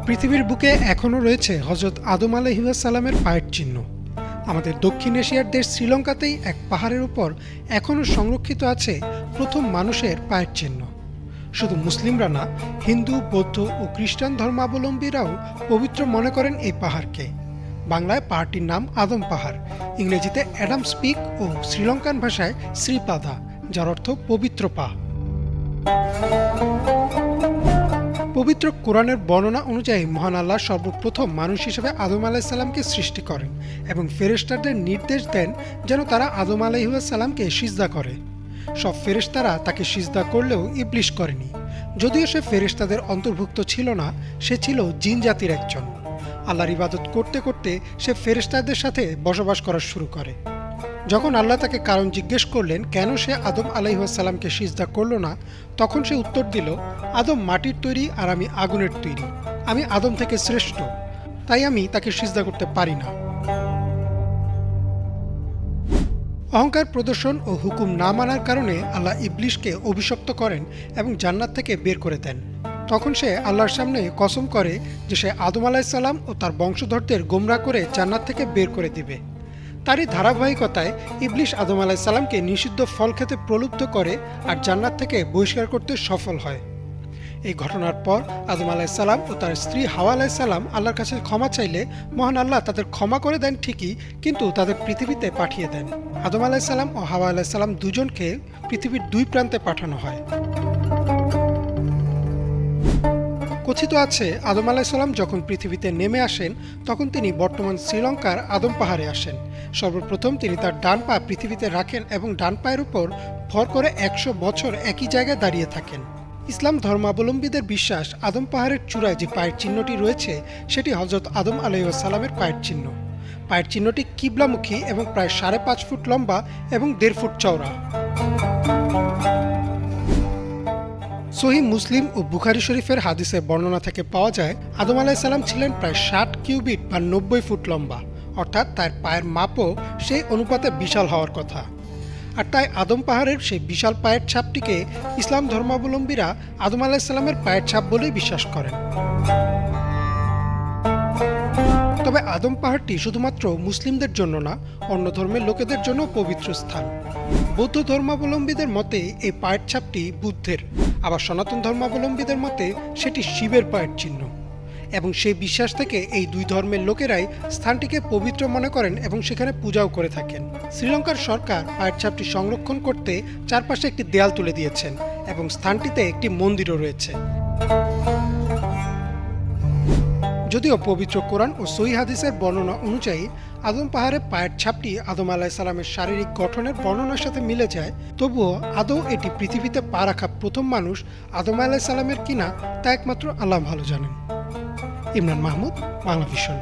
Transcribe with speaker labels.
Speaker 1: পৃথিবীর বুকে এখনও রয়েছে হযরত আদম আলাইহিসসালামের পায়ের চিহ্ন। আমাদের দক্ষিণ এশিয়ার দেশ শ্রীলঙ্কাতেই এক পাহাড়ের উপর এখনও সংরক্ষিত আছে প্রথম মানুষের পায়ের চিহ্ন। শুধু মুসলিমরা না, হিন্দু, বৌদ্ধ ও খ্রিস্টান ধর্মাবলম্বীরাও পবিত্র মনে করেন এই পাহাড়কে। বাংলায় পাহাড়টির নাম আদম পাহাড়, ইংরেজিতে অ্যাডামস পিক ও শ্রীলঙ্কান ভাষায় শ্রীপাদা, যার অর্থ পবিত্র পা। পবিত্র কোরআনের বর্ণনা অনুযায়ী মহান আল্লাহ সর্বপ্রথম মানুষ হিসেবে আদম আলাইহিসসালামকে সৃষ্টি করেন এবং ফেরেশতাদের নির্দেশ দেন যেন তারা আদম আলাইহিসসালামকে সিজদা করে। সব ফেরেশতারা তাকে সিজদা করলেও ইবলিস করেনি। যদিও সে ফেরেশতাদের অন্তর্ভুক্ত ছিল না, সে ছিল জিন জাতির একজন। আল্লাহর ইবাদত করতে করতে সে ফেরেশতাদের সাথে বসবাস করা শুরু করে। যখন আল্লাহ তাকে কারণ জিজ্ঞেস করলেন কেন সে আদম আলাইহিসসালামকে সিজদা করল না, তখন সে উত্তর দিল, আদম মাটির তৈরি আর আমি আগুনের তৈরি। আমি আদম থেকে শ্রেষ্ঠ, তাই আমি তাকে সিজদা করতে পারি না। অহংকার প্রদর্শন ও হুকুম না মানার কারণে আল্লাহ ইবলিসকে অভিশপ্ত করেন এবং জান্নাত থেকে বের করে দেন। তখন সে আল্লাহর সামনে কসম করে যে সে আদম আলাইহিসসালাম ও তার বংশধরদের গোমরাহ করে জান্নাত থেকে বের করে দিবে। তারই ধারাবাহিকতায় ইবলিস আদম আলাইহিসসালামকে নিষিদ্ধ ফল খেতে প্রলুব্ধ করে আর জান্নাত থেকে বহিষ্কার করতে সফল হয়। এই ঘটনার পর আদম আলাইহিসসালাম ও তার স্ত্রী হাওয়া আলাইহিসসালাম আল্লাহর কাছে ক্ষমা চাইলে মহান আল্লাহ তাদের ক্ষমা করে দেন ঠিকই, কিন্তু তাদের পৃথিবীতে পাঠিয়ে দেন। আদম আলাইহিসসালাম ও হাওয়া আলাইহিসসালাম দুজনকে পৃথিবীর দুই প্রান্তে পাঠানো হয়। কথিত আছে আদম আলাইহিসসালাম যখন পৃথিবীতে নেমে আসেন তখন তিনি বর্তমান শ্রীলঙ্কার আদম পাহাড়ে আসেন। সর্বপ্রথম তিনি তার ডান পা পৃথিবীতে রাখেন এবং ডান পায়ের উপর ভর করে ১০০ বছর একই জায়গায় দাঁড়িয়ে থাকেন। ইসলাম ধর্মাবলম্বীদের বিশ্বাস আদম পাহাড়ের চূড়ায় যে পায়ের চিহ্নটি রয়েছে সেটি হযরত আদম আলাইহিসসালামের পায়ের চিহ্ন। পায়ের চিহ্নটি কিবলামুখী এবং প্রায় ৫.৫ ফুট লম্বা এবং ১.৫ ফুট চওড়া। সহিহ মুসলিম ও বুখারী শরীফের হাদিসে বর্ণনা থেকে পাওয়া যায় আদম আলাইহিসসালাম ছিলেন প্রায় ৬০ কিউবিট বা ৯০ ফুট লম্বা, অর্থাৎ তার পায়ের মাপও সেই অনুপাতে বিশাল হওয়ার কথা। আর তাই আদম পাহাড়ের সেই বিশাল পায়ের ছাপটিকে ইসলাম ধর্মাবলম্বীরা আদম আলাইহিসসালামের পায়ের ছাপ বলেই বিশ্বাস করেন। তবে আদম পাহাড়টি শুধুমাত্র মুসলিমদের জন্য না, অন্য ধর্মের লোকেদের জন্য পবিত্র স্থান। বৌদ্ধ ধর্মাবলম্বীদের মতে এই পায়ের ছাপটি বুদ্ধের, আবার সনাতন ধর্মাবলম্বীদের মতে সেটি শিবের পায়ের চিহ্ন। এবং সেই বিশ্বাস থেকে এই দুই ধর্মের লোকেরাই স্থানটিকে পবিত্র মনে করেন এবং সেখানে পূজাও করে থাকেন। শ্রীলঙ্কার সরকার পায়ের ছাপটি সংরক্ষণ করতে চারপাশে একটি দেয়াল তুলে দিয়েছেন এবং স্থানটিতে একটি মন্দিরও রয়েছে। যদিও পবিত্র কোরআন ও সহিহ হাদিসের বর্ণনা অনুযায়ী আদম পাহাড়ের পায়ের ছাপটি আদম আলাইহিসসালামের শারীরিক গঠনের বর্ণনার সাথে মিলে যায়, তবুও আদৌ এটি পৃথিবীতে পা রাখা প্রথম মানুষ আদম আলাইহিসসালামের কিনা তা একমাত্র আল্লাহ ভালো জানেন। ইমরান মাহমুদ, বাংলা ভিশন।